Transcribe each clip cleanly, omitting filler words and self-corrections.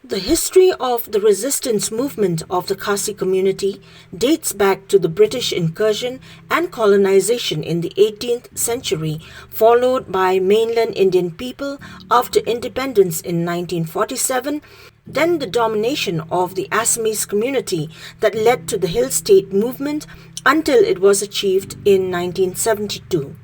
The history of the resistance movement of the Khasi community dates back to the British incursion and colonization in the 18th century, followed by mainland Indian people after independence in 1947, then the domination of the Assamese community that led to the Hill State movement until it was achieved in 1972.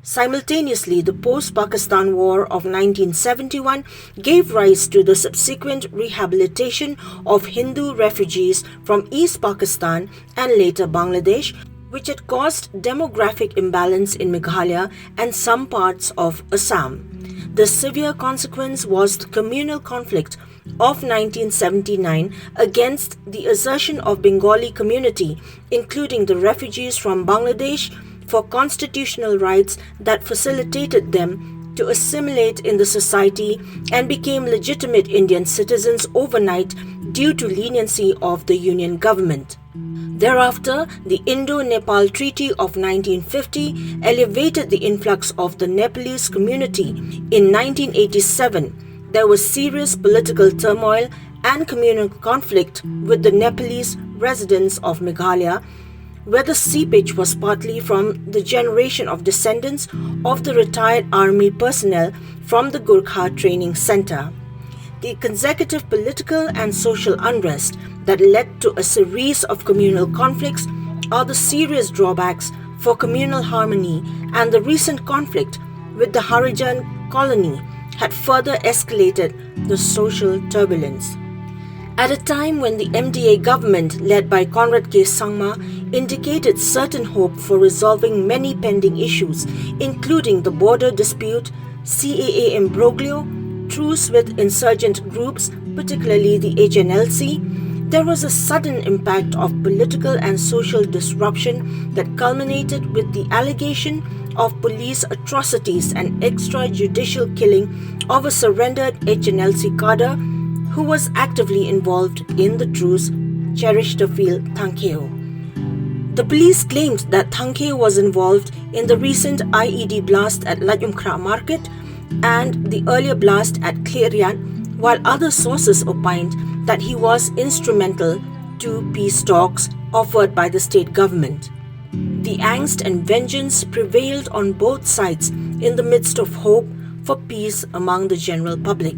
Simultaneously, the post-Pakistan War of 1971 gave rise to the subsequent rehabilitation of Hindu refugees from East Pakistan and later Bangladesh, which had caused demographic imbalance in Meghalaya and some parts of Assam. The severe consequence was the communal conflict of 1979 against the assertion of Bengali community, including the refugees from Bangladesh, for constitutional rights that facilitated them to assimilate in the society and became legitimate Indian citizens overnight due to leniency of the Union government. Thereafter, the Indo-Nepal Treaty of 1950 elevated the influx of the Nepalese community. In 1987, there was serious political turmoil and communal conflict with the Nepalese residents of Meghalaya, where the seepage was partly from the generation of descendants of the retired army personnel from the Gurkha Training Center. The consecutive political and social unrest that led to a series of communal conflicts are the serious drawbacks for communal harmony, and the recent conflict with the Harijan colony had further escalated the social turbulence. At a time when the MDA government, led by Conrad K. Sangma, indicated certain hope for resolving many pending issues, including the border dispute, CAA imbroglio, truce with insurgent groups, particularly the HNLC, there was a sudden impact of political and social disruption that culminated with the allegation of police atrocities and extrajudicial killing of a surrendered HNLC cadre who was actively involved in the truce, CHERISTERFIELD THANGKHIEW. The police claimed that THANGKHIEW was involved in the recent IED blast at Lajumkhra market and the earlier blast at Klerian, while other sources opined that he was instrumental to peace talks offered by the state government. The angst and vengeance prevailed on both sides in the midst of hope for peace among the general public.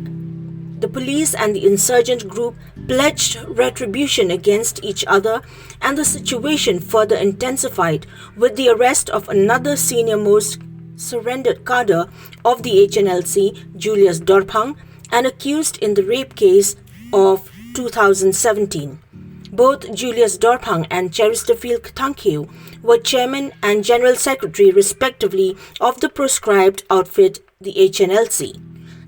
The police and the insurgent group pledged retribution against each other, and the situation further intensified with the arrest of another senior-most surrendered cadre of the HNLC, Julius Dorphang, and accused in the rape case of 2017. Both Julius Dorphang and CHERISTERFIELD THANGKHIEW were chairman and general secretary respectively of the proscribed outfit, the HNLC.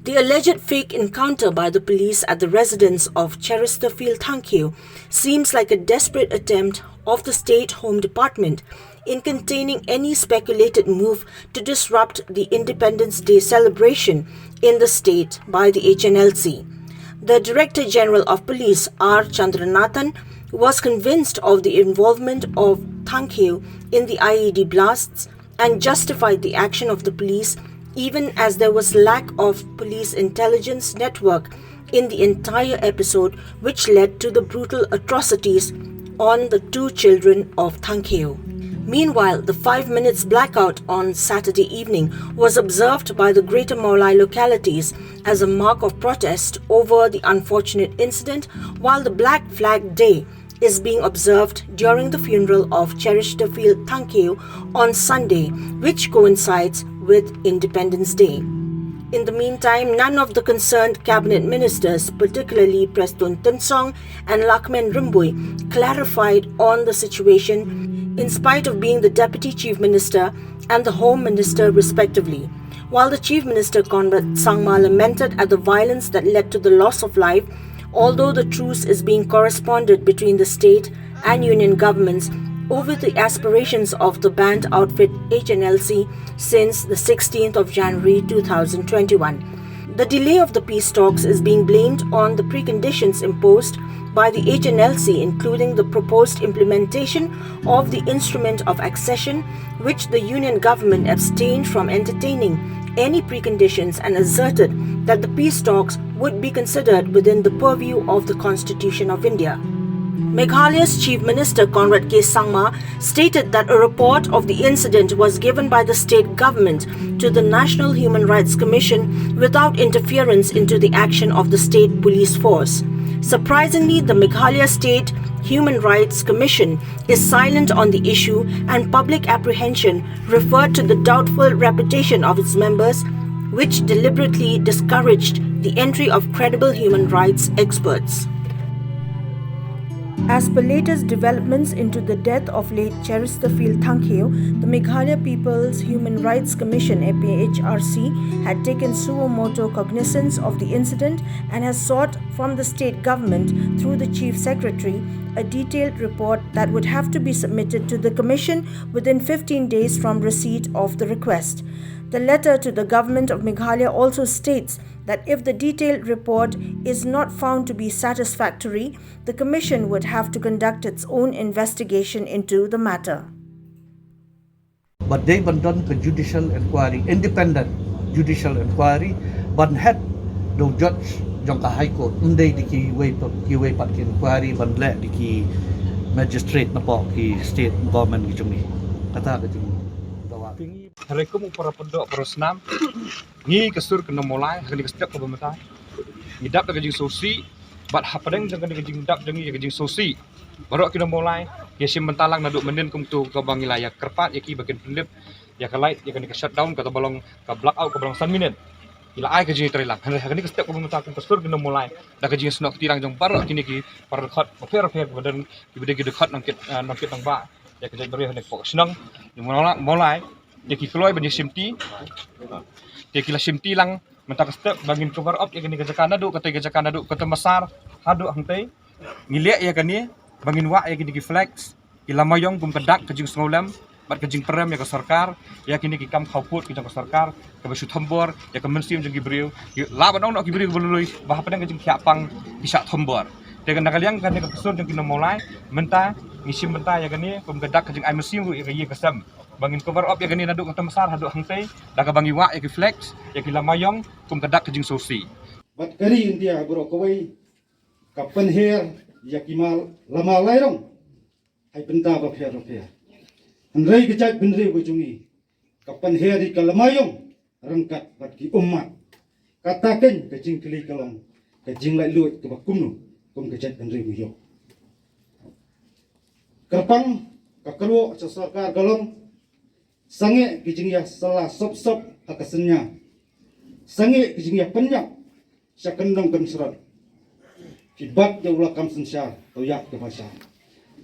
The alleged fake encounter by the police at the residence of CHERISTERFIELD THANGKHIEW seems like a desperate attempt of the State Home Department in containing any speculated move to disrupt the Independence Day celebration in the state by the HNLC. The Director General of Police, R. Chandranathan, was convinced of the involvement of THANGKHIEW in the IED blasts and justified the action of the police, even as there was lack of police intelligence network in the entire episode, which led to the brutal atrocities on the two children of THANGKHIEW. Meanwhile, the 5 minutes blackout on Saturday evening was observed by the Greater Maulai localities as a mark of protest over the unfortunate incident, while the Black Flag Day is being observed during the funeral of CHERISTERFIELD THANGKHIEW on Sunday, which coincides with Independence Day. In the meantime, none of the concerned cabinet ministers, particularly Preston Tinsong and Lakmen Rimboy, clarified on the situation in spite of being the Deputy Chief Minister and the Home Minister respectively. While the Chief Minister Conrad Sangma lamented at the violence that led to the loss of life, although the truce is being corresponded between the state and union governments over the aspirations of the banned outfit HNLC since the 16th of January 2021. The delay of the peace talks is being blamed on the preconditions imposed by the HNLC, including the proposed implementation of the Instrument of Accession, which the Union government abstained from entertaining any preconditions and asserted that the peace talks would be considered within the purview of the Constitution of India. Meghalaya's Chief Minister Conrad K. Sangma stated that a report of the incident was given by the state government to the National Human Rights Commission without interference into the action of the state police force. Surprisingly, the Meghalaya State Human Rights Commission is silent on the issue, and public apprehension referred to the doubtful reputation of its members, which deliberately discouraged the entry of credible human rights experts. As per latest developments into the death of late CHERISTERFIELD THANGKHIEW, the Meghalaya People's Human Rights Commission MPHRC had taken suo moto cognizance of the incident and has sought from the state government through the Chief Secretary a detailed report that would have to be submitted to the Commission within 15 days from receipt of the request. The letter to the Government of Meghalaya also states that if the detailed report is not found to be satisfactory, the Commission would have to conduct its own investigation into the matter. But they ban done the judicial inquiry, independent judicial inquiry, ban had no judge jangka high court. Unday di ki way pat ki inquiry ban le di ki magistrate na po ki state government ki jumi. Kata ka jumi. Assalamualaikum para penduduk para senam. Ni kesur kena mulai hari kesetiap ke pemerintah. Ngidap dengan jing sosi, bat hapadeng dengan jing dap dengan jing sosi. Baru kena mulai, ya sim mentalang naduk menen kum tu ke bang wilayah kerpat ya ki bagian pendip ya ke light ya kena shutdown kata balong ke blackout ke balong 1 minit. Ila ai ke jing terhilang. Hari kesetiap ke pemerintah kum kesur kena mulai. Dah ke jing senok tirang jong baru kini ki para dekat repair badan ki bede dekat nangkit nang ba. Ya ke jing beri hendak pok senang. Mulai dia kiloi bani simti dia kila simti lang mentak step bangin cover up ya kini gajakan adu kata masar hadu hangtai ngilek ya kani bangin wa ya kini ki flex kila mayong kum kedak kejing sengolam bat kejing perem ya ke sarkar ya kini ki kam khauput ki jang sarkar ke besut hambor ya ke mensim jang gibriu la banong nok gibriu belului bah padang kejing khiapang bisa hambor dengan nakaliang kan ke kesur jang kina mulai menta ngisim menta ya kani kum kedak kejing ai mesim ya ke kesam bangin cover up ya gani naduk kata masar haduk hangtai dah ka bangi wa ya ki flex ya ki lamayong kum kadak kejing sosi bat kari india bro kawai kapan her ya ki mal lama lairong ai benta ba pher andrei gejak benri bujungi kapan her di kalamayong rangkat bat ki ummat kataken kejing keli kalong kejing lai lut ke bakumnu kum gejak benri buyo kerpang kakerwo sasakar galong sange kijing ya salah sop akasenya sange kijing ya penyak syakendong kemserat kibat ya ulah kam sensar toyak ke pasha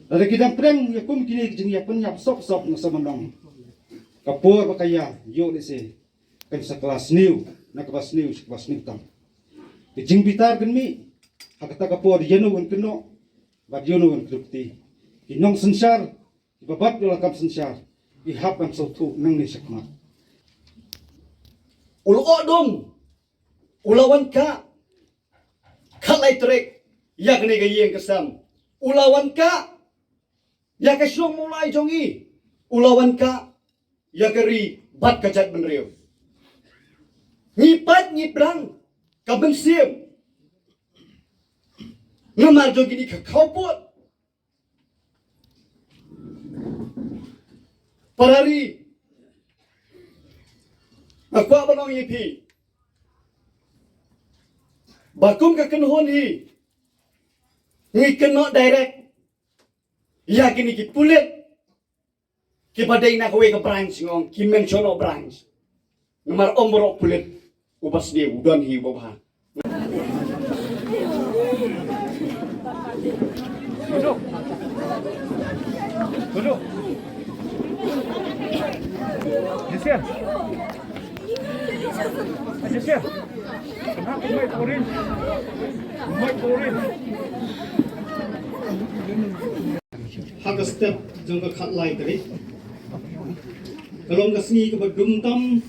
dari kidang preng ya kum kini kijing ya penyak sop na samandong kapur bakaya yo dese kan sekelas new na kelas new tam kijing bitar genmi hakata kapur yenu un keno bad yenu un kripti kinong sensar kibat ya ulah kam sensar ihap am sautu nang ni sakma ulo dong ulawan ka kalai trek yak ni gayeng kesam ulawan ka yak syong mulai jongi ulawan ka yakari bat kajat benriu nyipat nyiprang kabensiem ngamar jogi ni kakaupot parari aku abanong ipi bakum ka kenhon hi ni kena direct ya kini ki pulet ki badai na kowe ka branch ngong ki mention o branch nomor ombro pulet ubas dia udan hi bobha duduk Jessica. Jessica. Kenapa mai korin? hak step jang ka khat lai tari kalong ka sni ka bagum tam